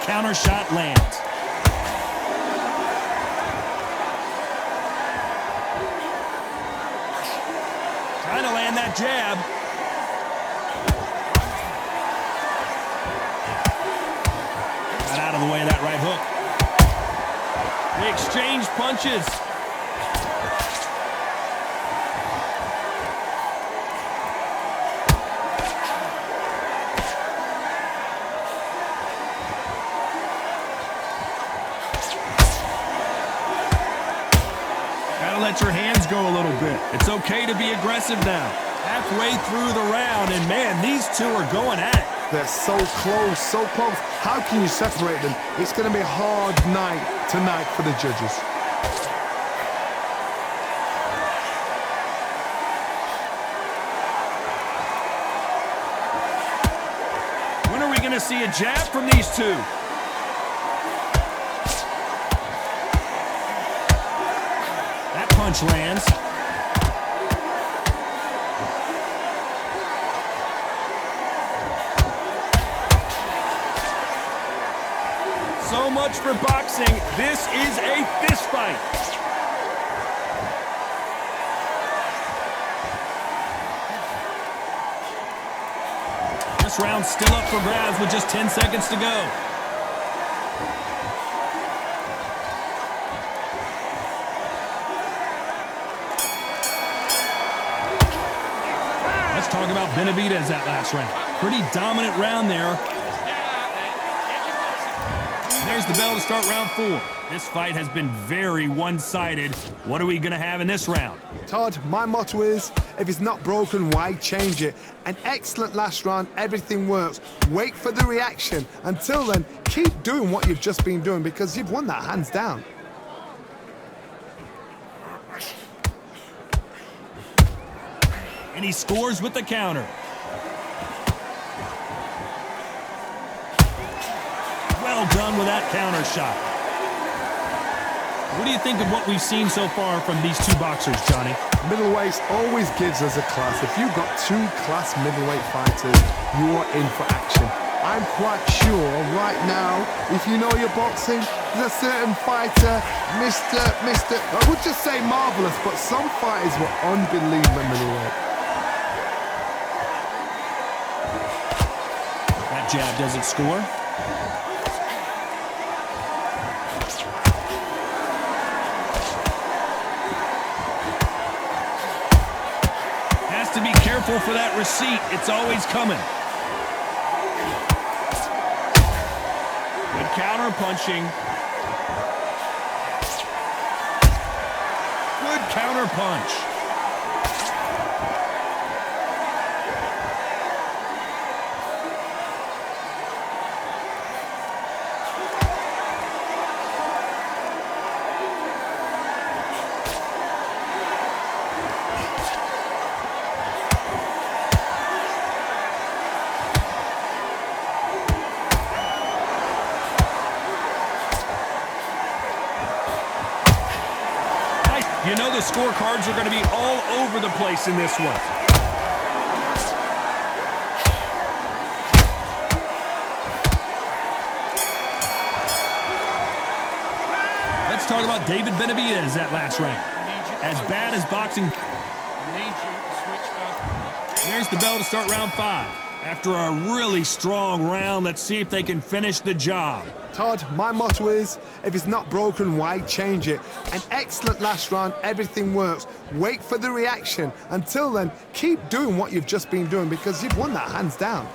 counter shot lands. Trying to land that jab. Got out of the way of that right hook. They exchange punches. Gotta let your hands go a little bit. It's okay to be aggressive now. Halfway through the round, and man, these two are going at it. They're so close, so close. How can you separate them? It's going to be a hard night tonight for the judges. When are we going to see a jab from these two? That punch lands. So much for boxing. This is a fist fight. This round's still up for grabs with just 10 seconds to go. Let's talk about Benavidez that last round. Pretty dominant round there. There's the bell to start round 4. This fight has been very one-sided. What are we going to have in this round? Todd, my motto is, if it's not broken, why change it? An excellent last round, everything works. Wait for the reaction. Until then, keep doing what you've just been doing because you've won that hands down. And he scores with the counter. Well done with that counter shot. What do you think of what we've seen so far from these two boxers, Johnny? Middleweights always gives us a class. If you've got two class middleweight fighters, you are in for action. I'm quite sure right now, if you know your boxing, there's a certain fighter, Mr. I would just say marvelous, but some fighters were unbelievable middleweight. That jab doesn't score. To be careful for that receipt. It's always coming. Good counter punching. Good counter punch. You know the scorecards are going to be all over the place in this one. Let's talk about David Benavidez that last round. As bad as boxing. There's the bell to start round 5. After a really strong round, let's see if they can finish the job. Todd, my motto is, if it's not broken, why change it? An excellent last round, everything works. Wait for the reaction. Until then, keep doing what you've just been doing because you've won that hands down.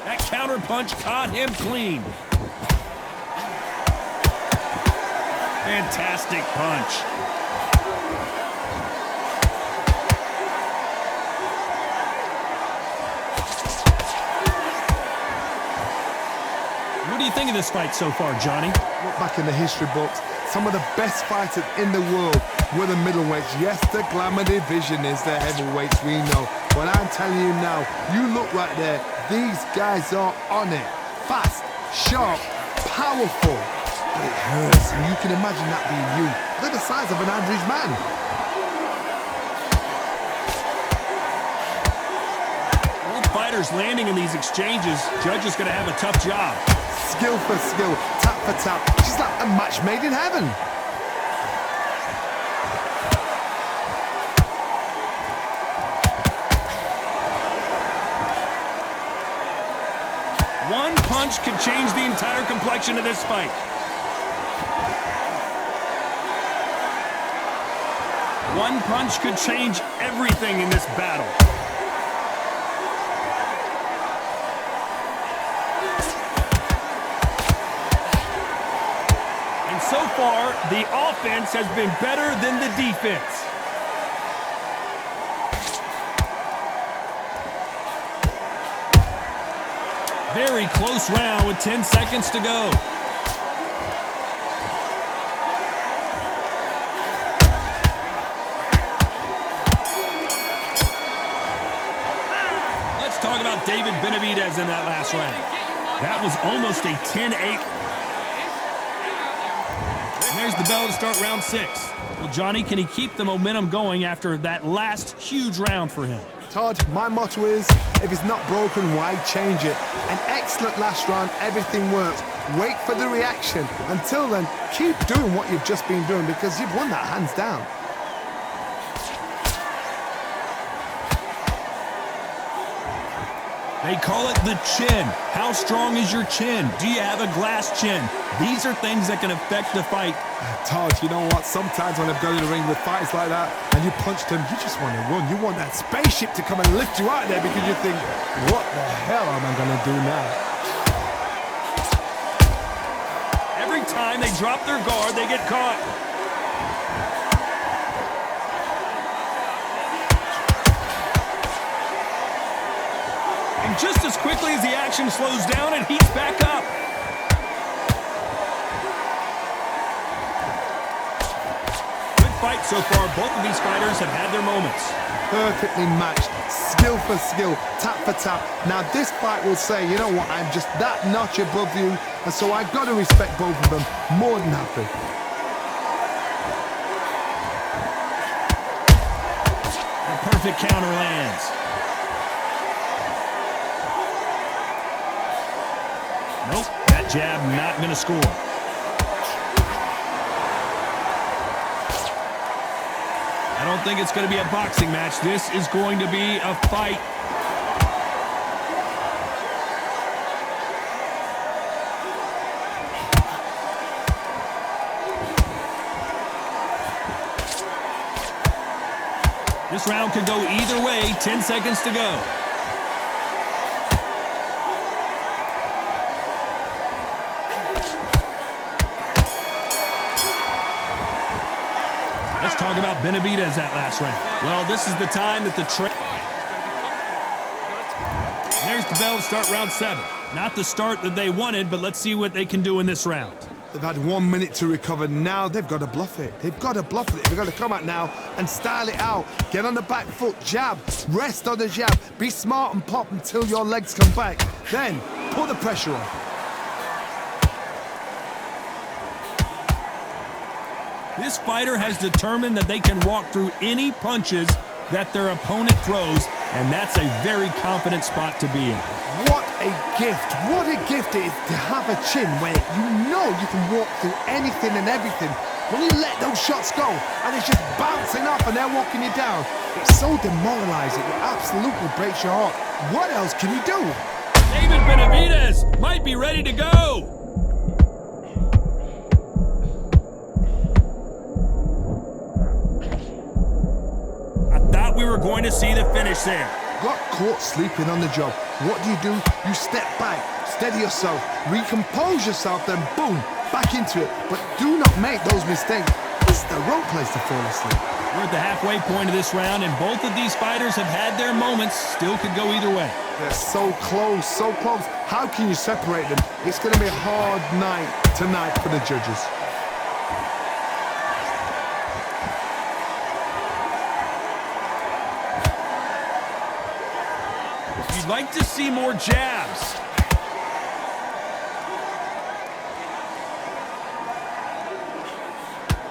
That counter punch caught him clean. Fantastic punch. What do you think of this fight so far, Johnny? Look back in the history books. Some of the best fighters in the world were the middleweights. Yes, the glamour division is the heavyweights, we know. But I'm telling you now, you look right there. These guys are on it. Fast, sharp, powerful. But it hurts, and you can imagine that being you. They're the size of an average man. fighters landing in these exchanges, Judge is going to have a tough job. Skill for skill, tap for tap. She's like a match made in heaven. One punch could change the entire complexion of this fight. One punch could change everything in this battle. And so far, the offense has been better than the defense. Very close round with 10 seconds to go. Let's talk about David Benavidez in that last round. That was almost a 10-8. And there's the bell to start round 6. Well, Johnny, can he keep the momentum going after that last huge round for him? Todd, my motto is, if it's not broken, why change it? An excellent last round, everything works. Wait for the reaction. Until then, keep doing what you've just been doing because you've won that hands down. They call it the chin. How strong is your chin? Do you have a glass chin? These are things that can affect the fight. Todd, you know what? Sometimes when I've gone in the ring with fights like that and you punch them, you just want to run. You want that spaceship to come and lift you out there because you think, what the hell am I going to do now? Every time they drop their guard, they get caught. And just as quickly as the action slows down, it heats back up. Good fight so far. Both of these fighters have had their moments. Perfectly matched, skill for skill, tap for tap. Now this fight will say, you know what, I'm just that notch above you, and so I've got to respect both of them more than happy. A perfect counter lands. Nope, that jab not going to score. I don't think it's going to be a boxing match. This is going to be a fight. This round could go either way. 10 seconds to go. Let's talk about Benavidez that last round. Well, this is the time that the There's the bell to start round 7. Not the start that they wanted, but let's see what they can do in this round. They've had 1 minute to recover. Now they've got to bluff it. They've got to bluff it. They've got to come out now and style it out. Get on the back foot, jab, rest on the jab. Be smart and pop until your legs come back. Then put the pressure on. This fighter has determined that they can walk through any punches that their opponent throws, and that's a very confident spot to be in. What a gift. What a gift it is to have a chin where you know you can walk through anything and everything. When you let those shots go and it's just bouncing off and they're walking you down, it's so demoralizing. It absolutely breaks your heart. What else can you do? David Benavidez might be ready to go. We were going to see the finish there. Got caught sleeping on the job. What do? You step back, steady yourself, recompose yourself, then boom, back into it. But do not make those mistakes. This is the wrong place to fall asleep. We're at the halfway point of this round, and both of these fighters have had their moments. Still could go either way. They're so close, so close. How can you separate them? It's going to be a hard night tonight for the judges. You'd like to see more jabs.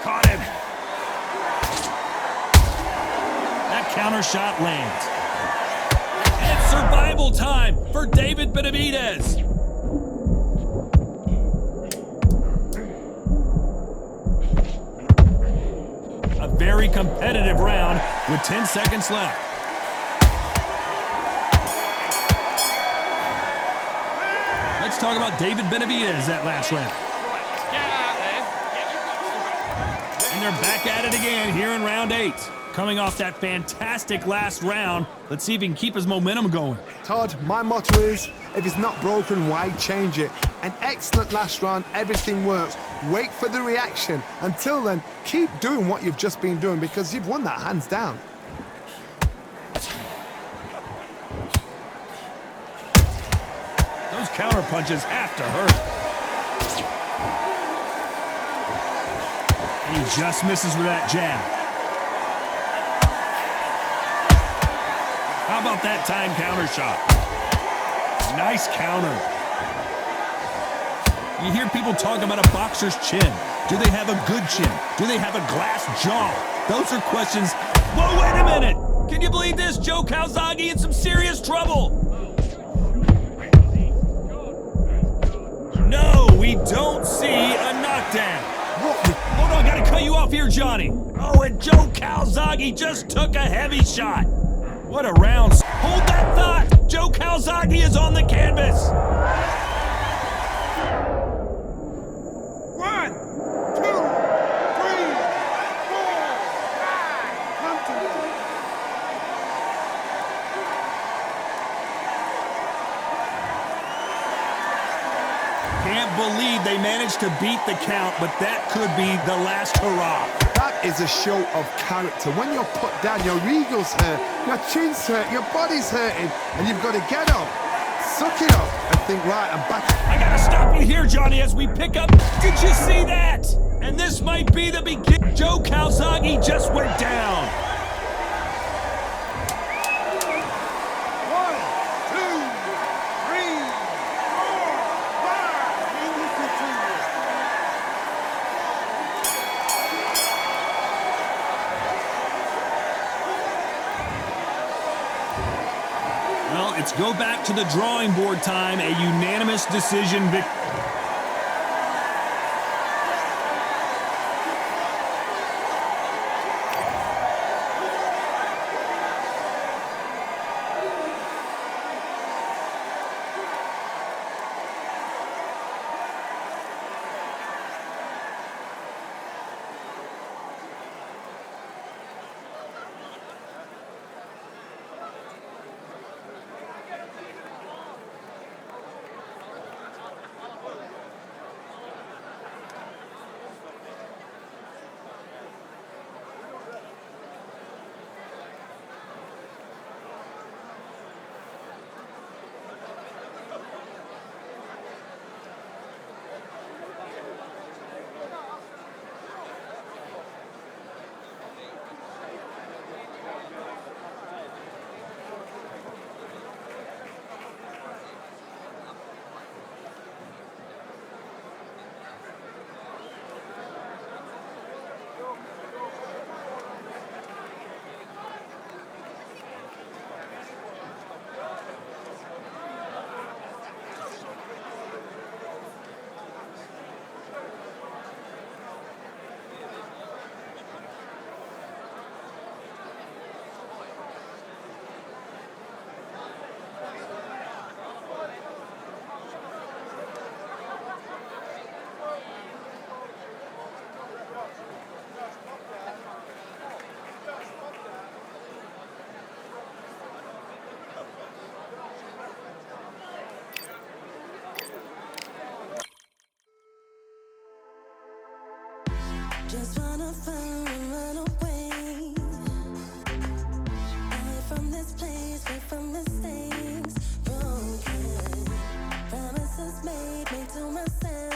Caught him. That counter shot lands. And it's survival time for David Benavidez. A very competitive round with 10 seconds left. Let's talk about David Benavidez that last round. And they're back at it again here in round 8. Coming off that fantastic last round, let's see if he can keep his momentum going. Todd, my motto is, if it's not broken, why change it? An excellent last round, everything works. Wait for the reaction. Until then, keep doing what you've just been doing because you've won that hands down. Those counter punches have to hurt. And he just misses with that jab. How about that time counter shot? Nice counter. You hear people talk about a boxer's chin. Do they have a good chin? Do they have a glass jaw? Those are questions. Whoa, wait a minute. Can you believe this? Joe Calzaghe in some serious trouble. No, we don't see a knockdown. Hold on, gotta cut you off here, Johnny. Oh, and Joe Calzaghe just took a heavy shot. What a round. Hold that thought. Joe Calzaghe is on the canvas. 1, 2, 3, 4, 5. Come to me. Can't believe they managed to beat the count, but that could be the last hurrah. That is a show of character. When you're put down, your ego's hurt, your chin's hurt, your body's hurting, and you've got to get up, suck it up, and think, right, I'm back. I gotta stop you here, Johnny, as we pick up. Did you see that? And this might be the beginning. Joe Calzaghe just went down. 1, 2, 3, 4, 5. You listen to me. Well, it's go back to the drawing board time. A unanimous decision victory. Just wanna find and run away. Away from this place, away from mistakes. Broken promises made to myself.